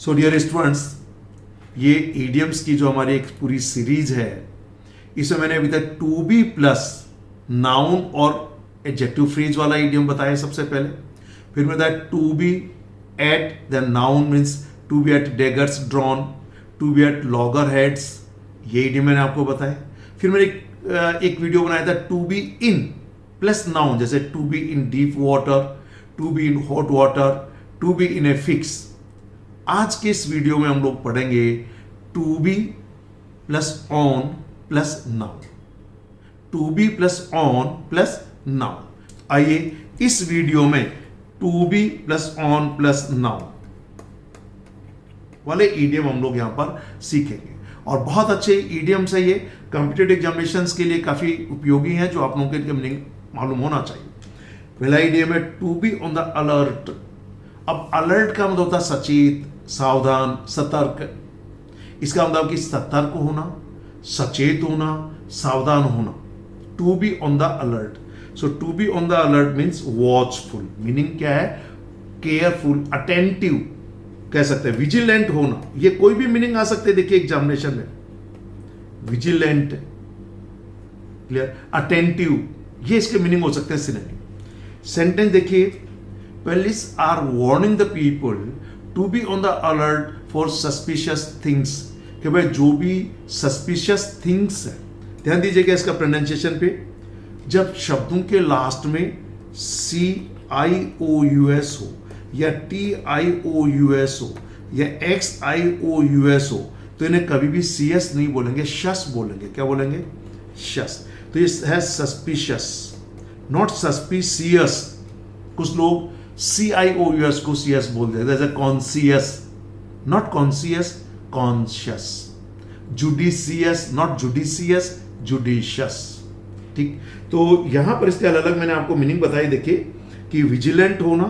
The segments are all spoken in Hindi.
सो डियर स्टूडेंट्स, ये ईडियम्स की जो हमारी एक पूरी सीरीज है, इसमें मैंने अभी तक टू बी प्लस नाउन और एडजेक्टिव फ्रेज वाला ईडियम बताया सबसे पहले। फिर मैं बताया to be at the noun means to be at daggers drawn, to be at loggerheads, ये ईडियम मैंने आपको बताया। फिर मैंने एक वीडियो बनाया था to be in plus noun, जैसे to be in deep water, to be in hot water, to be in a fix. आज के इस वीडियो में हम लोग पढ़ेंगे to be plus on plus noun, to be plus on plus noun. आइए इस वीडियो में to be plus on plus noun वाले ईडियम हम लोग यहां पर सीखेंगे। और बहुत अच्छे ईडियम्स है ये, कॉम्पिटिटिव एग्जामिनेशंस के लिए काफी उपयोगी हैं, जो आप लोगों के मीनिंग मालूम होना चाहिए। पहला ईडियम है to be on the alert. अब अलर्ट का मतलब होता है सचेत, सावधान, सतर्क। इसका मतलब कि सतर्क होना, सचेत होना, सावधान होना। To be on the alert. So to be on the alert means watchful. Meaning क्या है? केयरफुल, अटेंटिव कह सकते हैं। विजिलेंट होना, ये कोई भी मीनिंग आ सकते हैं। देखिए एग्जामिनेशन में विजिलेंट, क्लियर, अटेंटिव, ये इसके मीनिंग हो सकते हैं सिनोनिम। सेंटेंस देखिए, police are warning the people to be on the alert for suspicious things. कि भाई जो भी सस्पिशियस थिंग्स है, ध्यान दीजिएगा इसका प्रोनाउंसिएशन पे। जब शब्दों के लास्ट में CIOUS हो या TIOUS हो या XIOUS हो, तो इन्हें कभी भी CS नहीं बोलेंगे, शस बोलेंगे। क्या बोलेंगे? शस। तो ये है सस्पिशियस, नॉट सस्पिशियस। कुछ लोग CIOUS को CS बोल देते हैं, जैसे conscious, not conscious, conscious. Judicious, not judicious, judicious. ठीक, तो यहां पर इसके अलग अलग मैंने आपको मीनिंग बताई। देखिए कि विजिलेंट होना,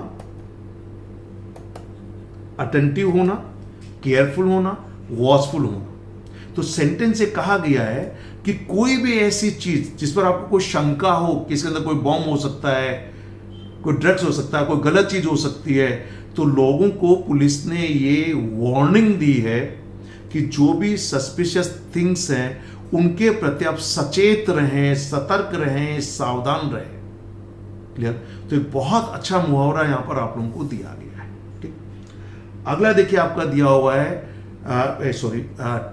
अटेंटिव होना, केयरफुल होना, वॉचफुल होना। तो सेंटेंस से कहा गया है कि कोई भी ऐसी चीज जिस पर आपको कोई शंका हो कि इसके अंदर कोई बॉम्ब हो सकता है, कोई ड्रग्स हो सकता है, कोई गलत चीज हो सकती है, तो लोगों को पुलिस ने ये वार्निंग दी है कि जो भी सस्पिशियस थिंग्स हैं उनके प्रति आप सचेत रहें, सतर्क रहें, सावधान रहें। क्लियर? तो एक बहुत अच्छा मुहावरा यहां पर आप लोगों को दिया गया है। ठीक, अगला देखिए आपका दिया हुआ है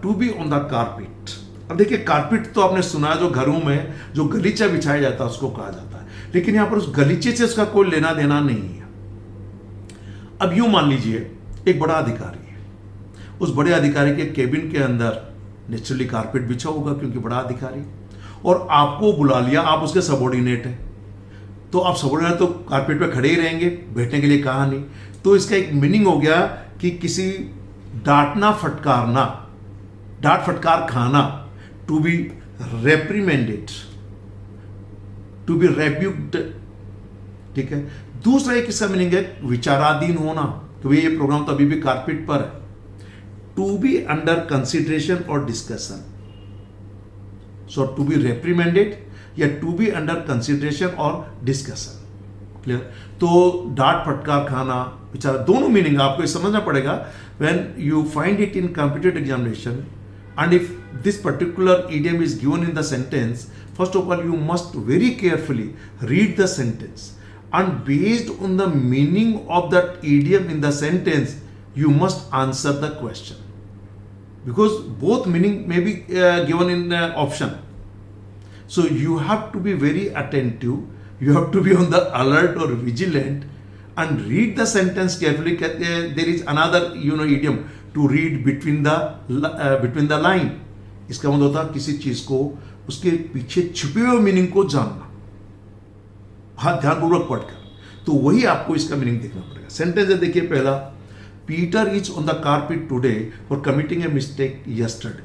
to be on the carpet. अब देखिए कारपेट तो आपने सुना है, जो घरों में जो गलीचा बिछाया जाता है उसको कहा जाता है, लेकिन यहां पर उस गलीचे से उसका कोई लेना देना नहीं है। अब यूं मान लीजिए एक बड़ा अधिकारी है, उस बड़े अधिकारी के केबिन के अंदर नेचुरली कारपेट बिछा होगा क्योंकि बड़ा अधिकारी, और आपको बुला लिया, आप उसके सबॉर्डिनेट हैं, तो आप सबॉर्डिनेट तो कारपेट पे खड़े ही रहेंगे, बैठने के लिए कहा नहीं। तो इसका एक मीनिंग हो गया कि किसी डांटना फटकारना, डांट फटकार खाना, टू बी रेप्रीमेंडेड, टू बी रेब्यूक्ड। ठीक है। दूसरा एक इसका मीनिंग है विचाराधीन होना, तो ये प्रोग्राम तो अभी भी कारपेट पर है। टू बी अंडर कंसिडरेशन और डिस्कशन। सो टू बी रेप्रीमेंडेड या टू बी अंडर कंसिडरेशन और डिस्कशन। क्लियर? तो डांट फटकार खाना, विचार, दोनों मीनिंग आपको समझना पड़ेगा when you find it in competitive examination. And if this particular idiom is given in the sentence, first of all, you must very carefully read the sentence. And based on the meaning of that idiom in the sentence, you must answer the question. Because both meaning may be given in option. So you have to be very attentive. You have to be on the alert or vigilant and read the sentence carefully. There is another, idiom. To read between the line. इसका मतलब होता है किसी चीज को उसके पीछे छुपे हुए मीनिंग को जानना, बहुत ध्यानपूर्वक पढ़कर। तो वही आपको इसका मीनिंग देखना पड़ेगा। सेंटेंस है देखिए पहला, Peter is on the carpet today for committing a mistake yesterday.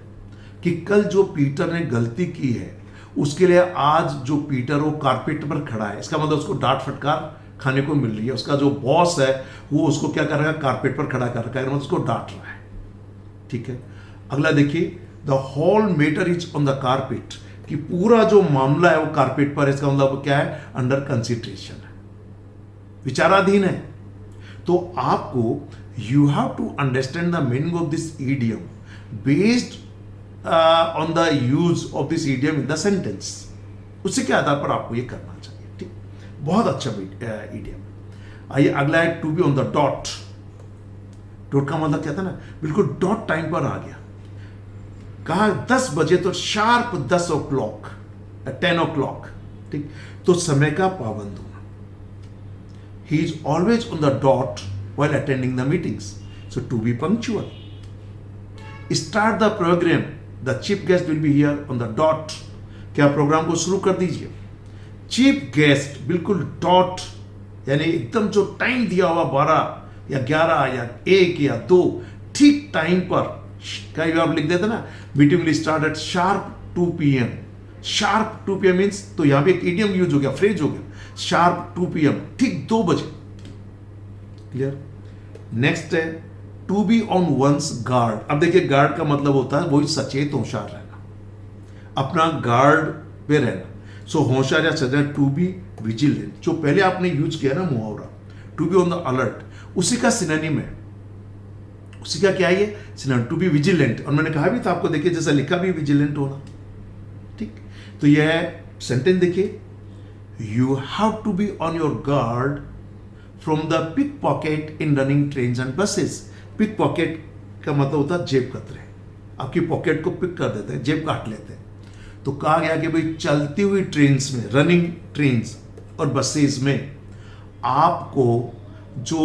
कि कल जो पीटर ने गलती की है उसके लिए आज जो पीटर वो कारपेट पर खड़ा है। इसका मतलब उसको डांट फटकार खाने को मिल रही है। उसका जो बॉस है वो उसको क्या कर रहा है? कारपेट पर खड़ा कर रखा है, मतलब उसको डांट रहा है। ठीक है। अगला देखिए, the whole matter is on the carpet. कि पूरा जो मामला है वो कारपेट पर। इसका मतलब क्या है? अंडर कंसिडरेशन है, विचाराधीन है। तो आपको you have to understand the meaning of this idiom based on the use of this idiom in the sentence. उसी के आधार पर आपको ये करना चाहिए. ठीक, बहुत अच्छा idiom. आइए अगला है to be on the dot. Dot का मतलब कहता है ना बिल्कुल डॉट टाइम पर आ गया. कहा 10 बजे तो शार्प 10 o'clock 10 o'clock. ठीक, तो समय का पाबंद होना. He is always on the dot while attending the meetings. So to be punctual. Start the program. The chief guest will be here on the dot. क्या प्रोग्राम को शुरू कर दीजिए. चीफ गेस्ट बिल्कुल डॉट यानी एकदम जो टाइम दिया हुआ 12 या 11 या 1 या 2 ठीक टाइम पर. कई बार आप लिख देते ना meeting will start at sharp 2 PM. Sharp 2 PM means तो यहां पे एक इडियम यूज हो गया, फ्रेज हो गया. शार्प 2 PM ठीक 2 बजे. क्लियर. नेक्स्ट है to be on one's guard. अब देखिए गार्ड का मतलब होता है वही सचेत होशियार रहना, अपना गार्ड पे रहना. सो होशियार या सचेत टू बी विजिलेंट. जो पहले आपने यूज किया ना मुहावरा to be on the alert, उसी का सिनोनिम है. उसी का क्या है सिनोनिम टू बी विजिलेंट. और मैंने कहा भी था आपको, देखिए जैसा लिखा भी विजिलेंट होना. ठीक, तो यह सेंटेंस देखिए. You have to be on your guard from the pickpocket in running trains and buses. Pickpocket का मतलब होता है जेब कतरे. आपकी पॉकेट को पिक कर देते हैं, जेब काट लेते हैं. तो कहा गया कि भाई चलती हुई ट्रेन्स में, रनिंग ट्रेन्स और बसेस में आपको जो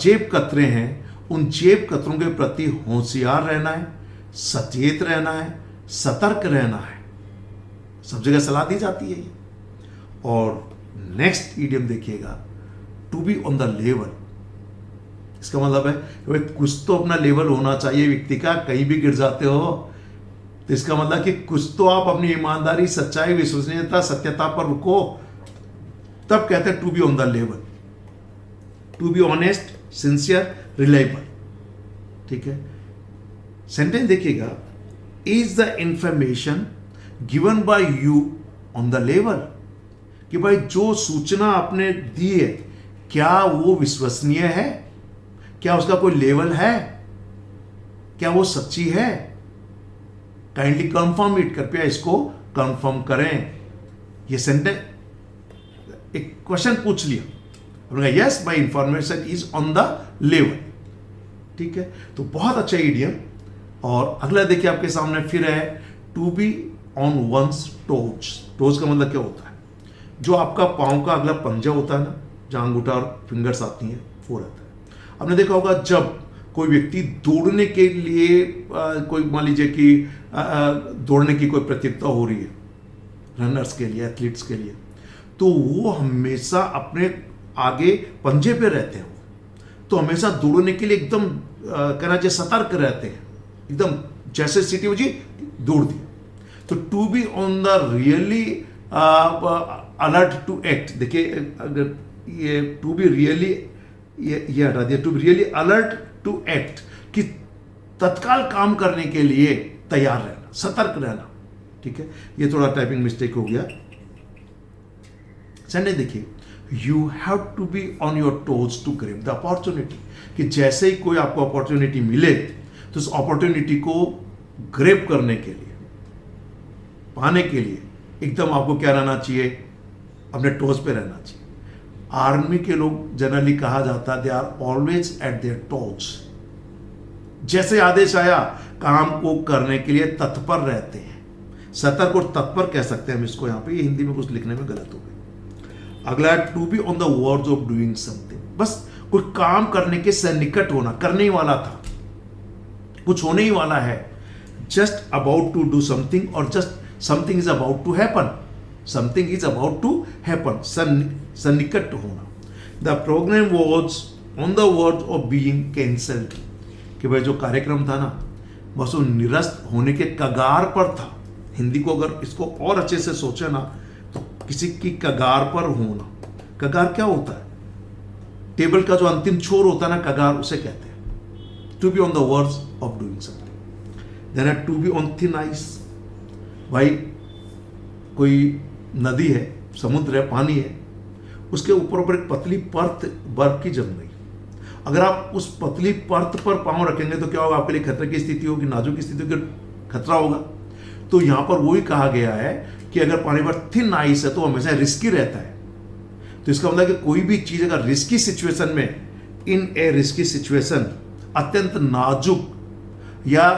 जेब कतरे हैं उन जेब कतरों के प्रति होशियार रहना है, सचेत रहना है, सतर्क रहना है. सब जगह सलाह दी जाती है ये. और नेक्स्ट इडियम देखिएगा to be on the level. इसका मतलब है कि भाई कुछ तो अपना लेवल होना चाहिए व्यक्ति का. कहीं भी गिर जाते हो तो इसका मतलब कि कुछ तो आप अपनी ईमानदारी, सच्चाई, विश्वसनीयता, सत्यता पर रुको. तब कहते हैं to be on the level. To be honest, sincere, reliable. ठीक है. सेंटेंस देखिएगा. Is the information given by you on the level. कि भाई जो सूचना आपने दी है क्या वो विश्वसनीय है, क्या उसका कोई लेवल है, क्या वो सच्ची है. Kindly confirm it. कृपया इसको कंफर्म करें. ये सेंटेंस एक क्वेश्चन पूछ लिया, yes my information is on the level. ठीक है, तो बहुत अच्छा इडियम. और अगला देखिए आपके सामने फिर है to be on one's toes. Toes का मतलब क्या होता है? जो आपका पांव का अगला पंजा होता है ना, जहां अंगूठा और फिंगर्स आती हैं, वो रहता है. आपने देखा होगा जब कोई व्यक्ति दौड़ने के लिए कोई मान लीजिए कि दौड़ने की कोई प्रतियोगिता हो रही है रनर्स के लिए, एथलीट्स के लिए, तो वो हमेशा अपने आगे पंजे पे रहते हैं. तो हमेशा दौड़ने के लिए एकदम कहना चाहिए सतर्क रहते हैं. एकदम जैसे सीटी बजी दौड़ दी. तो to be on the really alert to act. देखिए अगर ये टू बी रियली ये हटा दिया. To be really alert to act कि तत्काल काम करने के लिए तैयार रहना, सतर्क रहना. ठीक है, ये थोड़ा टाइपिंग मिस्टेक हो गया. सेंटेंस देखिए. You have to be on your toes to grab the opportunity. कि जैसे ही कोई आपको अपॉर्चुनिटी मिले तो उस अपॉर्चुनिटी को ग्रैब करने के लिए, पाने के लिए एकदम आपको क्या रहना चाहिए? अपने टोज पे रहना चाहिए. आर्मी के लोग जनरली कहा जाता है they are always at their toes. जैसे आदेश आया काम को करने के लिए तत्पर रहते हैं. सतर्क और तत्पर कह सकते हैं हम इसको. यहां पे ये हिंदी में कुछ लिखने में गलत हो गई. अगला है to be on the words of doing something. बस कोई काम करने के सन्निकट होना, करने ही वाला था, कुछ होने ही वाला है. Just about to do something और just something is about to happen. Something is about to happen. सन्निकट होना. The programme was on the verge of being cancelled. कि भाई जो कार्यक्रम था ना बस वो निरस्त होने के कगार पर था. हिंदी को अगर इसको और अच्छे से सोचे ना तो किसी की कगार पर होना. कगार क्या होता है? टेबल का जो अंतिम छोर होता है ना, कगार, उसे कहते हैं. To be on the words of doing something. Then to be on thin ice. भाई कोई नदी है, समुद्र है, पानी है, उसके ऊपर एक पतली परत बर्फ की जम गई अगर आप उस पतली परत पर पांव रखेंगे तो क्या होगा, आपके लिए खतरे की स्थिति होगी, नाजुक स्थिति होगी, खतरा होगा। तो यहां पर वही कहा गया है कि अगर पानी पर थिन आइस है तो हमेशा रिस्की रहता है। तो इसका मतलब कि कोई भी चीज अगर रिस्की सिचुएशन में, इन ए रिस्की सिचुएशन, अत्यंत नाजुक या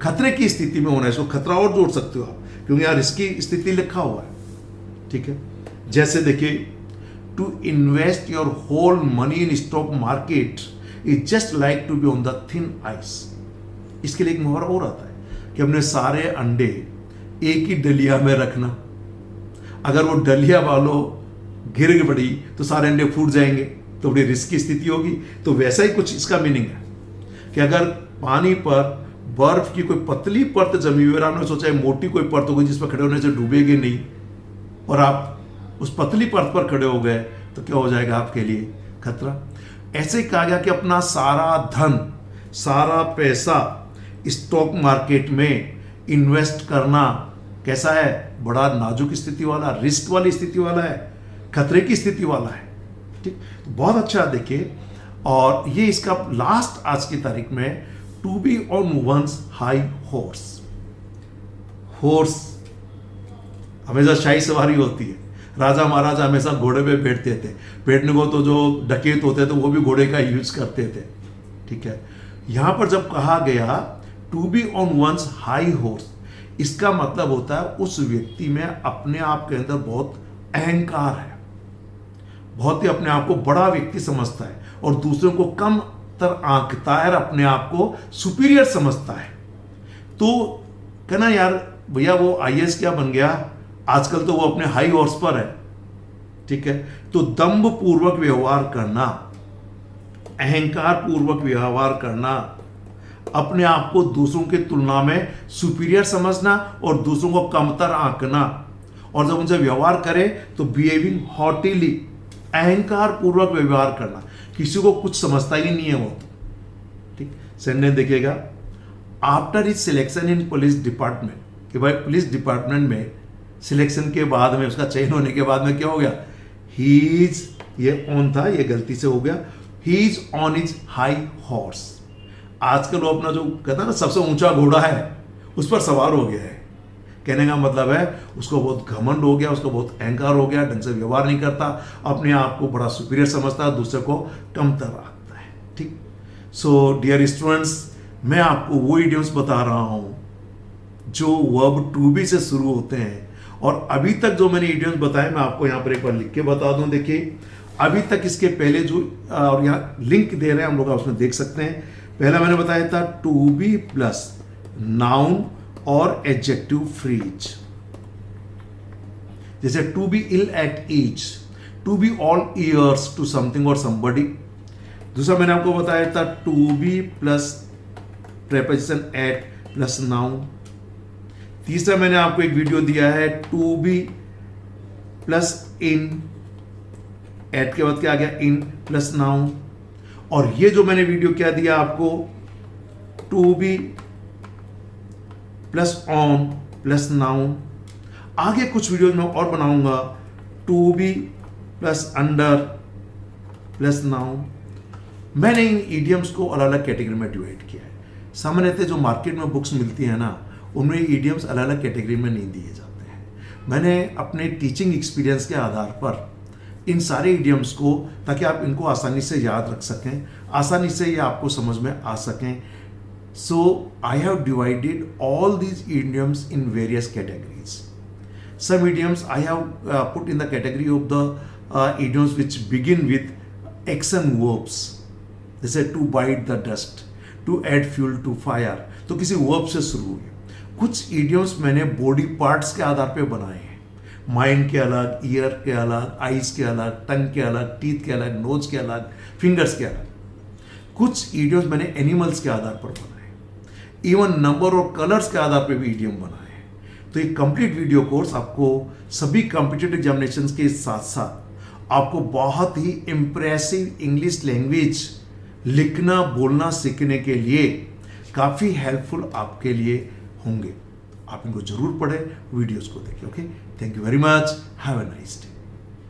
खतरे की स्थिति में होना है, इसको खतरा और जोड़ सकते हो आप, क्योंकि यहां रिस्की स्थिति लिखा हुआ है। ठीक है, जैसे देखिए, to invest your whole money in stock market is just like to be on the thin ice. इसके लिए एक मुहावरा और आता है कि अपने सारे अंडे एक ही डलिया में रखना। अगर वो डलिया वालों गिर पड़ी तो सारे अंडे फूट जाएंगे, तो बड़ी रिस्की स्थिति होगी। तो वैसा ही कुछ इसका मीनिंग है कि अगर पानी पर बर्फ की कोई पतली परत जमी हुई, आपने सोचा है मोटी कोई परत होगी जिस पर खड़े होने से डूबेगी नहीं, और आप उस पतली परत पर खड़े हो गए तो क्या हो जाएगा आपके लिए, खतरा। ऐसे ही कहा गया कि अपना सारा धन, सारा पैसा स्टॉक मार्केट में इन्वेस्ट करना कैसा है, बड़ा नाजुक स्थिति वाला, रिस्क वाली स्थिति वाला है, खतरे की स्थिति वाला है। ठीक, तो बहुत अच्छा देखिए। और ये इसका लास्ट आज की तारीख में, to be on one's high horse. Horse हमेशा शाही सवारी होती है, राजा महाराजा हमेशा घोड़े पे बैठते थे, बैठने को तो जो डकैत होते थे वो भी घोड़े का यूज करते थे। ठीक है, यहां पर जब कहा गया to be on one's high horse, इसका मतलब होता है उस व्यक्ति में अपने आप के अंदर बहुत अहंकार है, बहुत ही अपने आप को बड़ा व्यक्ति समझता है और दूसरों को कम तर आंकता है और अपने आप को सुपीरियर समझता है। तो कहना यार भैया वो आईएएस क्या बन गया, आजकल तो वो अपने हाई हॉर्स पर है। ठीक है, तो दंभ पूर्वक व्यवहार करना, अहंकार पूर्वक व्यवहार करना, अपने आप को दूसरों की तुलना में सुपीरियर समझना और दूसरों को कमतर आंकना, और जब उनसे व्यवहार करे तो बिहेविंग हॉटीली, अहंकार पूर्वक व्यवहार करना, किसी को कुछ समझता ही नहीं है वो। ठीक, सेंटेंस देखिएगा, after his selection in police department, कि भाई पुलिस डिपार्टमेंट में सिलेक्शन के बाद में, उसका चयन होने के बाद में क्या हो गया, ही इज, ये ऑन था, ये गलती से हो गया, he is on his high horse. आजकल वो अपना जो कहता है ना सबसे ऊंचा घोड़ा है उस पर सवार हो गया है। कहने का मतलब है उसको बहुत घमंड हो गया, उसको बहुत अहंकार हो गया, ढंग से व्यवहार नहीं करता, अपने आप को बड़ा सुपीरियर समझता है, दूसरे को कमतर रखता है। ठीक, सो डियर स्टूडेंट्स, मैं आपको वो इडियम्स बता रहा हूं जो वर्ब टू बी से शुरू होते हैं, और अभी तक जो मैंने इडियम्स बताए मैं आपको यहां पर एक बार लिख के बता दूं। देखिए, अभी तक इसके पहले जो, और यहाँ लिंक दे रहे हैं हम लोग, उसमें देख सकते हैं। पहला मैंने बताया था टू बी प्लस नाउन और एडजेक्टिव फ्रीज, जैसे to be ill at ease, to be all ears to something और समबडी। दूसरा मैंने आपको बताया था to be plus preposition at plus noun. तीसरा मैंने आपको एक वीडियो दिया है to be plus in, at के बाद क्या आ गया, इन प्लस नाउन। और ये जो मैंने वीडियो क्या दिया आपको, to be plus on plus noun. आगे कुछ वीडियो में और बनाऊंगा, to be plus under plus noun. मैंने इन इडियम्स को अलग अलग कैटेगरी में डिवाइड किया है। सामान्यतः जो मार्केट में बुक्स मिलती है ना, उनमें इडियम्स अलग अलग कैटेगरी में नहीं दिए जाते हैं। मैंने अपने टीचिंग एक्सपीरियंस के आधार पर इन सारे इडियम्स को, ताकि आप इनको आसानी से याद रख सकें, आसानी से ये आपको समझ में आ सकें। So I have divided all these idioms in various categories. Some idioms I have put in the category of the idioms which begin with action verbs, जैसे to bite the dust, to add fuel to fire, तो किसी वर्ब से शुरू हुई। कुछ इडियम्स मैंने बॉडी पार्ट्स के आधार पे बनाए हैं, माइंड के अलग, ईयर के अलग, आईज के अलग, टंग के अलग, टीथ के अलग, नोज के अलग, फिंगर्स के अलग। कुछ इडियम्स मैंने एनिमल्स के आधार पर बनाए, इवन नंबर और कलर्स के आधार पर भी इडियम बनाए। तो ये कंप्लीट वीडियो कोर्स आपको सभी कॉम्पिटिटिव एग्जामिनेशंस के साथ साथ आपको बहुत ही इम्प्रेसिव इंग्लिश लैंग्वेज लिखना बोलना सीखने के लिए काफ़ी हेल्पफुल आपके लिए होंगे। आप इनको जरूर पढ़ें, वीडियोस को देखें। Okay, thank you very much, have a nice day.